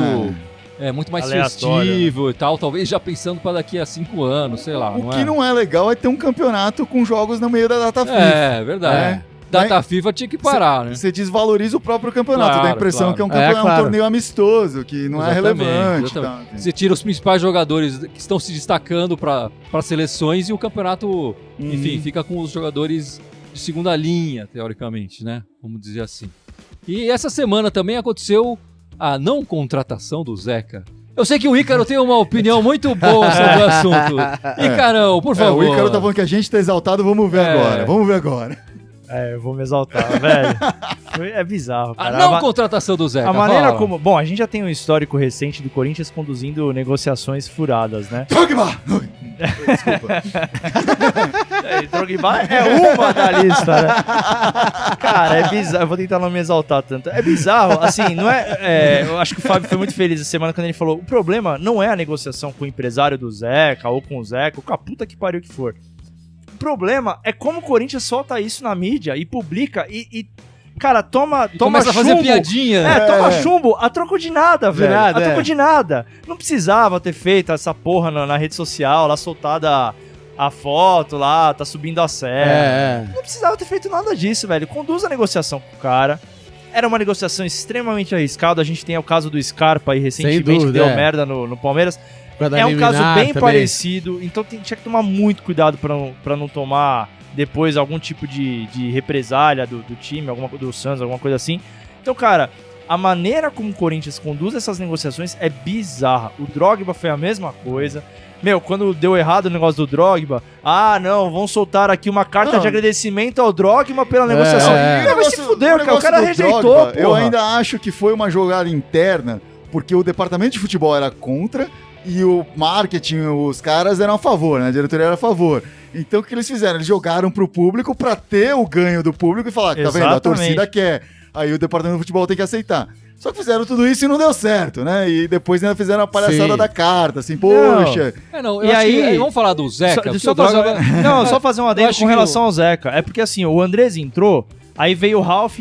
A: muito mais festivo, né? E tal, talvez já pensando para daqui a 5 anos, sei lá.
B: O que não é legal é ter um campeonato com jogos no meio da data FIFA.
A: É verdade. Data FIFA tinha que parar, né?
B: Você desvaloriza o próprio campeonato, dá a impressão que é um torneio amistoso, que não é relevante. Tá.
A: Você tira os principais jogadores que estão se destacando para seleções e o campeonato, enfim, fica com os jogadores de segunda linha, teoricamente, né? Vamos dizer assim. E essa semana também aconteceu a não contratação do Zeca. Eu sei que o Ícaro tem uma opinião muito boa sobre o assunto. Ícaro, por favor.
B: O Ícaro tá falando que a gente tá exaltado, vamos ver agora.
C: Eu vou me exaltar, velho. É bizarro, cara.
A: A não contratação do Zeca.
C: A maneira como... Bom, a gente já tem um histórico recente do Corinthians conduzindo negociações furadas, né?
B: Drogba! Desculpa.
C: Drogba é uma da lista, né? Cara, é bizarro. Eu vou tentar não me exaltar tanto. É bizarro, assim, não é... Eu acho que o Fábio foi muito feliz essa semana quando ele falou: o problema não é a negociação com o empresário do Zeca ou com o Zeca, ou com a puta que pariu que for. O problema é como o Corinthians solta isso na mídia e publica e cara, toma
A: começa
C: chumbo.
A: A fazer piadinha.
C: Toma chumbo a troco de nada, velho. A troco de nada. Não precisava ter feito essa porra na rede social, lá soltada a foto lá, tá subindo a serra.
D: É.
C: Não precisava ter feito nada disso, velho. Conduz a negociação com o cara. Era uma negociação extremamente arriscada. A gente tem o caso do Scarpa aí recentemente,
D: dúvida,
C: que deu
D: é.
C: merda no Palmeiras.
D: Pra
C: É um caso
D: eliminar
C: bem
D: também.
C: parecido, então tinha que tomar muito cuidado pra não tomar depois algum tipo de represália do time, do Santos, alguma coisa assim. Então, cara, a maneira como o Corinthians conduz essas negociações é bizarra. O Drogba foi a mesma coisa. Meu, quando deu errado o negócio do Drogba, não, vão soltar aqui uma carta de agradecimento ao Drogba pela negociação. Mas se fudeu, cara, o cara rejeitou,
B: Drogba,
C: porra.
B: eu ainda acho que foi uma jogada interna, porque o departamento de futebol era contra e o marketing, os caras eram a favor, né? A diretoria era a favor. Então o que eles fizeram? Eles jogaram pro público pra ter o ganho do público e falar, tá vendo? A torcida quer. Aí o departamento de futebol tem que aceitar. Só que fizeram tudo isso e não deu certo, né? E depois ainda fizeram a palhaçada da carta, assim, poxa.
A: Eu
C: E
A: acho
C: aí-
A: que, vamos falar do Zeca.
C: Só
A: porque o
C: fazer,
A: Drogba-
C: só fazer um
A: Eu
C: adendo
A: acho
C: com
A: que
C: relação ao Zeca. É porque assim, o Andrés entrou, aí veio o Ralf,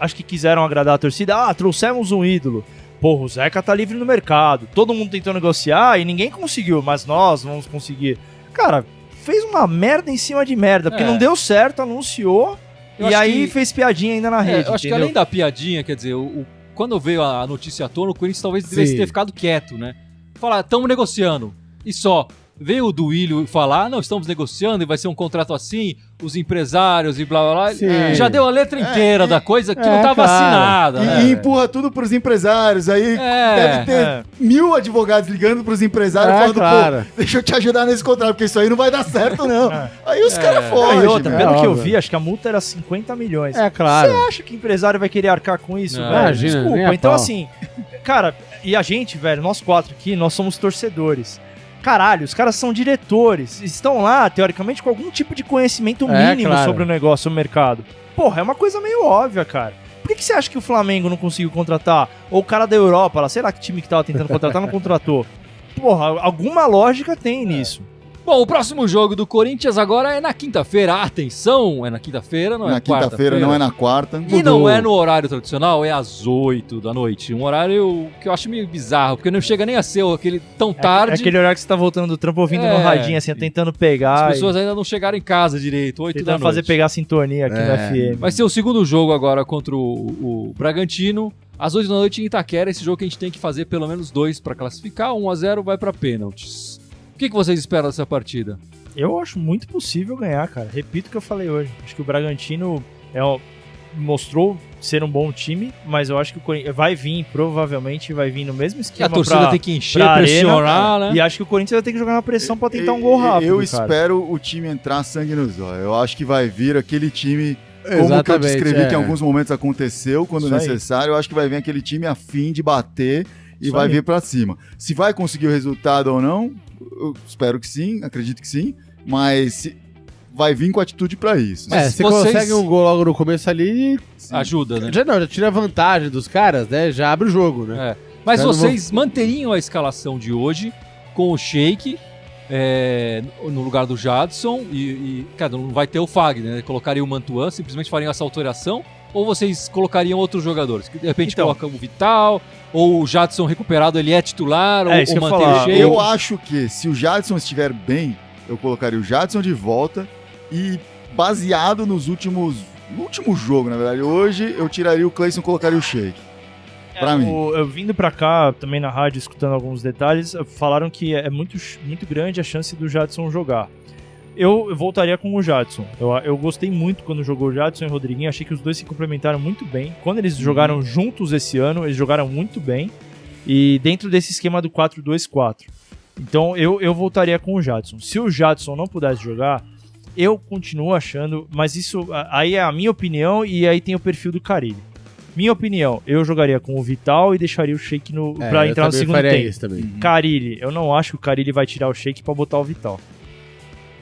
C: acho que quiseram agradar a torcida. Trouxemos um ídolo. Porra, o Zeca tá livre no mercado. Todo mundo tentou negociar e ninguém conseguiu, mas nós vamos conseguir. Cara, fez uma merda em cima de merda, porque não deu certo, anunciou
A: Eu
C: e
A: acho
C: aí
A: que-
C: fez piadinha ainda na rede.
A: eu acho que
C: entendeu?
A: além da piadinha, quer dizer, quando veio a notícia à tona, o Corinthians talvez devesse
D: Sim.
A: ter ficado quieto, né? Falar, estamos negociando. E só. Veio o Duílio falar, não, estamos negociando e vai ser um contrato assim, os empresários e blá blá blá.
D: Sim.
A: Já deu a letra inteira da coisa que não
D: É,
A: tava
D: claro.
A: assinada. né?
B: E empurra tudo pros empresários. Aí deve ter 1000 advogados ligando pros empresários falando,
D: claro.
B: deixa eu te ajudar nesse contrato, porque isso aí não vai dar certo, não. Aí os caras
C: Ah,
B: fogem.
C: e outra,
B: meu.
C: pelo que eu
D: óbvio.
C: vi, acho que a multa era 50 milhões.
D: É, claro.
C: Você acha que o empresário vai querer arcar com isso,
A: Não,
C: velho?
D: imagina, nem
C: Desculpa.
D: a
C: Então,
D: pau.
C: assim, cara, e a gente, velho, nós 4 aqui, nós somos torcedores. Caralho, os caras são diretores, estão lá, teoricamente, com algum tipo de conhecimento mínimo
D: claro.
C: sobre o negócio, o mercado. Porra, é uma coisa meio óbvia, cara. Por que você acha que o Flamengo não conseguiu contratar? Ou o cara da Europa, lá, sei lá que time que tava tentando contratar, não contratou? Porra, alguma lógica tem nisso.
A: Bom, o próximo jogo do Corinthians agora é na quinta-feira. Atenção, é na quinta-feira, não é
B: Na quinta-feira, não é na quarta.
A: E não é no horário tradicional, é às 8 da noite. Um horário que eu acho meio bizarro, porque não chega nem a ser aquele tão tarde.
C: É aquele horário que você tá voltando do trampo ouvindo no radinho, assim, tentando pegar.
A: As pessoas ainda não chegaram em casa direito, 8 da
C: tentando
A: noite.
C: fazer pegar a sintonia aqui no FM.
A: Vai ser o segundo jogo agora contra o Bragantino. Às 8 da noite em Itaquera, esse jogo que a gente tem que fazer pelo menos 2 para classificar. 1-0 vai para pênaltis. O que vocês esperam dessa partida?
C: Eu acho muito possível ganhar, cara. Repito o que eu falei hoje. Acho que o Bragantino mostrou ser um bom time, mas eu acho que o Corinthians provavelmente vai vir no mesmo
A: Que
C: esquema.
A: a torcida tem que encher,
C: pra
A: pressionar,
C: arena,
A: né?
C: E acho que o Corinthians vai ter que jogar na pressão pra tentar um gol rápido.
B: Eu
C: cara.
B: espero o time entrar sangue nos olhos. Eu acho que vai vir aquele time, como que eu
D: Exatamente,
B: descrevi que em alguns momentos aconteceu, quando
C: Isso aí.
B: necessário. Eu acho que vai vir aquele time a fim de bater e
C: Isso
B: vai
C: aí.
B: vir pra cima. Se vai conseguir o resultado ou não, eu espero que sim, acredito que sim, mas vai vir com atitude pra isso.
A: Mas
D: Se
A: vocês-
D: consegue um gol logo no começo ali,
A: Ajuda, né?
D: já tira a vantagem dos caras, né? Já abre o jogo, né?
A: É. Mas
D: Eu não
A: vocês manteriam a escalação de hoje com o Sheik no lugar do Jadson cara, não vai ter o Fagner, né? Colocaria o Mantuan, simplesmente fariam essa alteração? Ou vocês colocariam outros jogadores? De repente
C: Então.
A: coloca o Vital, ou o Jadson recuperado, ele é titular, ou
C: isso que eu ia
A: mantém
C: falar.
A: o Sheik?
B: Eu acho que se o Jadson estiver bem, eu colocaria o Jadson de volta e baseado no último jogo, na verdade. Hoje eu tiraria o Cleison e colocaria o Sheik. Pra mim.
C: Eu vindo pra cá, também na rádio, escutando alguns detalhes, falaram que é muito grande a chance do Jadson jogar. Eu voltaria com o Jadson. Eu gostei muito quando jogou o Jadson e o Rodriguinho. Achei que os dois se complementaram muito bem. Quando eles jogaram juntos esse ano, eles jogaram muito bem. E dentro desse esquema do 4-2-4. Então eu voltaria com o Jadson. Se o Jadson não pudesse jogar, eu continuo achando... Mas isso aí é a minha opinião e aí tem o perfil do Carille. Minha opinião, eu jogaria com o Vital e deixaria o Sheik pra entrar no segundo tempo.
D: Isso também.
C: Carille, eu não acho que o Carille vai tirar o Sheik pra botar o Vital.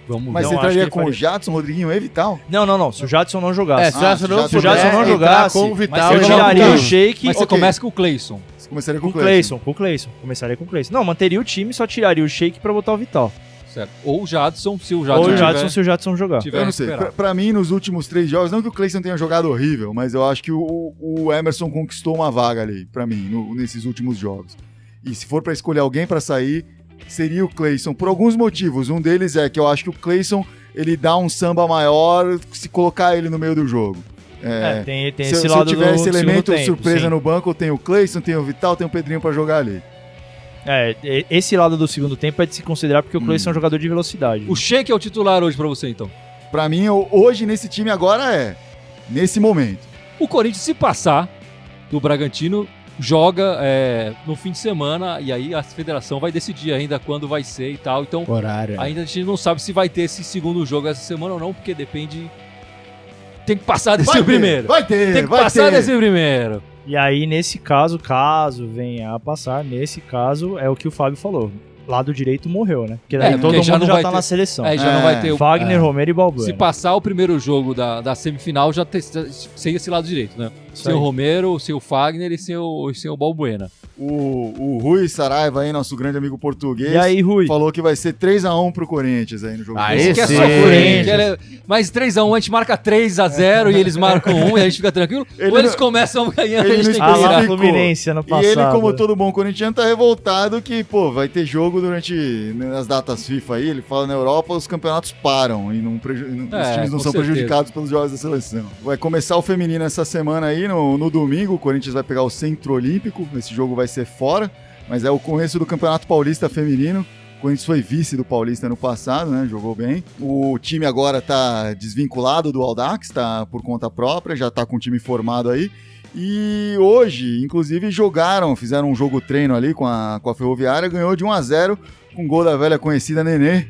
A: Vamos
B: Mas
A: ver.
B: você
C: acho que
B: entraria
C: ele
B: com o
C: faria.
B: Jadson, Rodriguinho e Vital?
C: Não. Se o Jadson não jogasse.
D: Se o Jadson não
B: se o
C: Jadson não
D: entrar
C: jogasse,
D: com o Vital,
A: mas
C: eu
A: eu
C: tiraria
A: não-
C: o Sheik
A: Mas você
B: ok.
A: começa com o Cleison.
B: Você começaria com
C: com
B: o
C: o
B: Cleison.
C: Cleison. Começaria com o Cleison. Não, manteria o time, só tiraria o Sheik pra botar o Vital.
A: Certo. Ou o Jadson, se o Jadson
C: Ou o
A: tiver-
C: Jadson, se o Jadson jogar.
A: tiver
B: Eu não sei.
A: recuperado.
B: Pra mim, nos últimos 3 jogos, não que o Cleison tenha jogado horrível, mas eu acho que o Emerson conquistou uma vaga ali, pra mim, nesses últimos jogos. E se for pra escolher alguém pra sair, seria o Cleison, por alguns motivos. Um deles é que eu acho que o Cleison, ele dá um samba maior se colocar ele no meio do jogo.
C: Tem
B: Se
C: esse
B: eu
C: lado
B: tiver
C: do
B: esse
C: segundo
B: elemento
C: tempo,
B: surpresa
C: sim.
B: no banco, eu tenho o Cleison, tenho o Vital, tenho o Pedrinho pra jogar ali.
C: Esse lado do segundo tempo é de se considerar porque o Cleison é um jogador de velocidade.
A: O Sheik é o titular hoje pra você, então.
B: Pra mim, hoje nesse time agora nesse momento.
A: O Corinthians, se passar do Bragantino, joga no fim de semana e aí a federação vai decidir ainda quando vai ser e tal. Então,
D: Horário.
A: ainda a gente não sabe se vai ter esse segundo jogo essa semana ou não, porque depende... Tem que passar desse primeiro.
B: Vai ter,
A: Tem que
B: vai
A: passar
B: ter.
A: desse primeiro.
C: E aí, nesse caso, caso venha a passar, nesse caso, é o que o Fábio falou. Lado direito morreu, né? Porque daí todo
A: porque já
C: mundo
A: não
C: já
A: vai
C: tá
A: ter-
C: na seleção.
A: Aí já não vai ter o...
C: Wagner, Romero e Balbuena.
A: Se passar o primeiro jogo da semifinal, já sem esse lado direito, né?
C: Isso
A: Sem
C: aí.
A: o Romero, sem o Fagner e sem o Balbuena.
B: O Rui Saraiva aí, nosso grande amigo português,
C: E aí, Rui?
B: falou que vai ser 3x1 pro Corinthians aí no jogo.
D: Aí
B: desse.
A: Que é
D: sim.
A: só Corinthians. Mas 3x1, a gente marca 3x0 e eles marcam 1 e a gente fica tranquilo.
B: Ele
A: ou eles
B: não-
A: começam ganhando e a
B: ele
A: gente tem
B: não
A: que
C: Ah, lá,
A: virar.
B: especificou.
C: Fluminense, ano
B: E
C: passado.
B: ele, como todo bom corintiano, tá revoltado que, vai ter jogo durante as datas FIFA aí. Ele fala na Europa, os campeonatos param e os times não
A: com
B: são
A: certeza.
B: prejudicados pelos jogos da seleção. Vai começar o feminino essa semana aí, no domingo. O Corinthians vai pegar o Centro Olímpico. Esse jogo vai ser fora, mas é o começo do Campeonato Paulista Feminino. O Corinthians foi vice do Paulista no passado, né? Jogou bem. O time agora tá desvinculado do Audax, tá por conta própria, já tá com o time formado aí. E hoje, inclusive, fizeram um jogo treino ali com a Ferroviária, ganhou de 1x0 com gol da velha conhecida Nenê.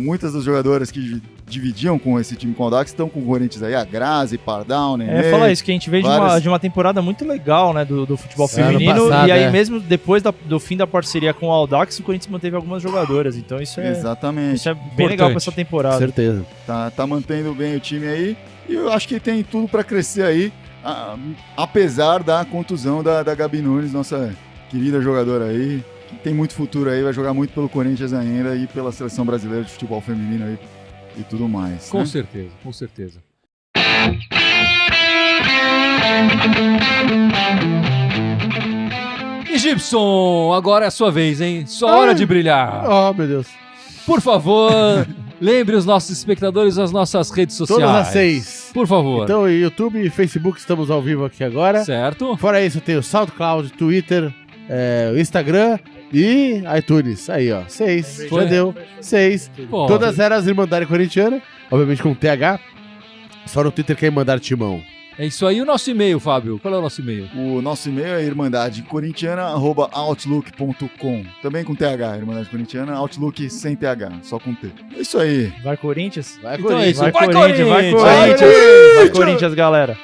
B: Muitas das jogadoras que dividiam com esse time com o Audax estão com o Corinthians aí, a Grazi, Pardal, Nenê.
C: Fala isso, que a gente veio
B: várias-
C: de uma temporada muito legal, né, do futebol
D: Sim, ano
C: feminino,
D: passado,
C: e aí
D: é.
C: mesmo depois do fim da parceria com o Audax, o Corinthians manteve algumas jogadoras, então isso é
B: Exatamente.
C: bem legal pra essa
D: Com
C: temporada.
D: certeza.
B: Tá mantendo bem o time aí. E eu acho que tem tudo pra crescer aí, apesar da contusão da Gabi Nunes, nossa querida jogadora aí, que tem muito futuro aí, vai jogar muito pelo Corinthians ainda e pela seleção brasileira de futebol feminino aí e tudo mais.
A: Com
B: né?
A: certeza, com certeza. E Gibson, agora é a sua vez, hein? Sua hora de brilhar.
D: Oh, meu Deus.
A: Por favor, lembre os nossos espectadores das nossas redes sociais.
D: Todas as 6.
A: Por favor.
D: Então, YouTube e Facebook, estamos ao vivo aqui agora.
A: Certo?
D: Fora isso, tem o SoundCloud, Twitter, o Instagram e iTunes. Aí, ó. 6.
A: Foi.
D: Já deu. 6.
A: Pô,
D: Todas elas Irmandade Corintiana, obviamente com TH. Só no Twitter quer mandar timão.
A: É isso aí. O nosso e-mail, Fábio. Qual é o nosso e-mail?
B: O nosso e-mail é irmandadecorintiana@outlook.com. Também com TH, Irmandade Corintiana, Outlook sem TH, só com T. É isso aí.
C: Vai Corinthians?
D: Vai,
A: Então é isso.
C: Vai
A: Vai,
C: Corinthians, vai
A: Corinthians!
C: Corinthians! Vai Corinthians, galera!